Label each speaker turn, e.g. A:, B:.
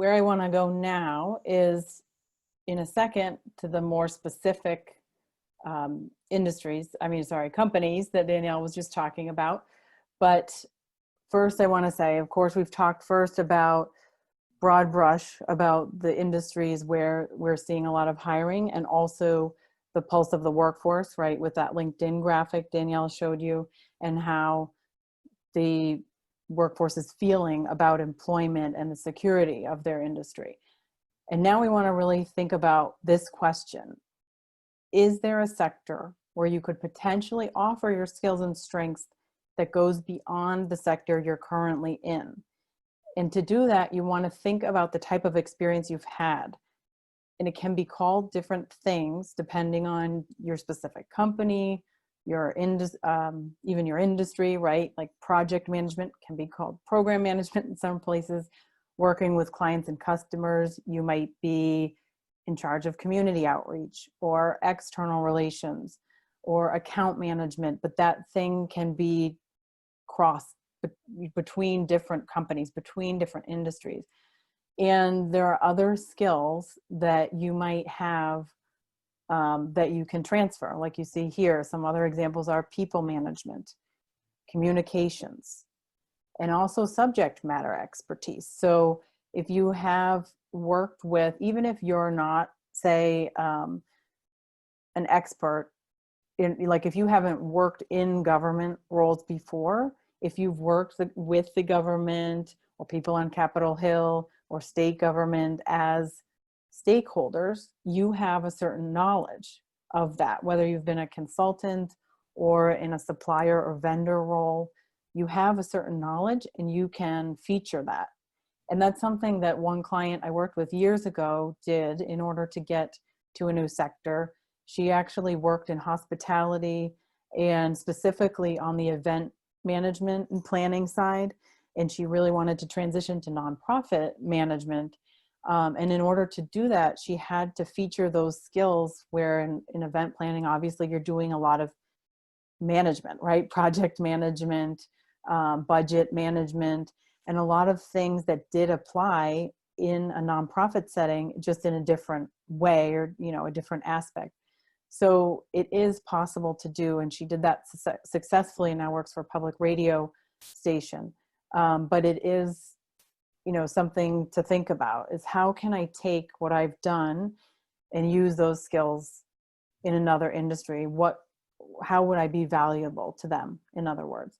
A: where I want to go now is in a second to the more specific companies that Danielle was just talking about. But first I want to say, of course, we've talked first about broad brush about the industries where we're seeing a lot of hiring, and also the pulse of the workforce, right? With that LinkedIn graphic Danielle showed you, and how the workforce is feeling about employment and the security of their industry. And now we want to really think about this question. Is there a sector where you could potentially offer your skills and strengths that goes beyond the sector you're currently in? And to do that, you want to think about the type of experience you've had. And it can be called different things depending on your specific company, even your industry, right? Like project management can be called program management in some places. Working with clients and customers, you might be in charge of community outreach or external relations or account management, but that thing can be crossed between different companies, between different industries. And there are other skills that you might have that you can transfer. Like you see here, some other examples are people management, communications, and also subject matter expertise. So if you have worked with, even if you're not, say, an expert in, like if you haven't worked in government roles before, if you've worked with the government or people on Capitol Hill or state government as stakeholders, you have a certain knowledge of that, whether you've been a consultant or in a supplier or vendor role, you have a certain knowledge and you can feature that. And that's something that one client I worked with years ago did in order to get to a new sector. She actually worked in hospitality and specifically on the event management and planning side. And she really wanted to transition to nonprofit management. And in order to do that, she had to feature those skills where in event planning, obviously you're doing a lot of management, right? Project management, budget management, and a lot of things that did apply in a nonprofit setting, just in a different way or, a different aspect. So it is possible to do, and she did that successfully and now works for a public radio station. But it is, something to think about is how can I take what I've done and use those skills in another industry? How would I be valuable to them, in other words?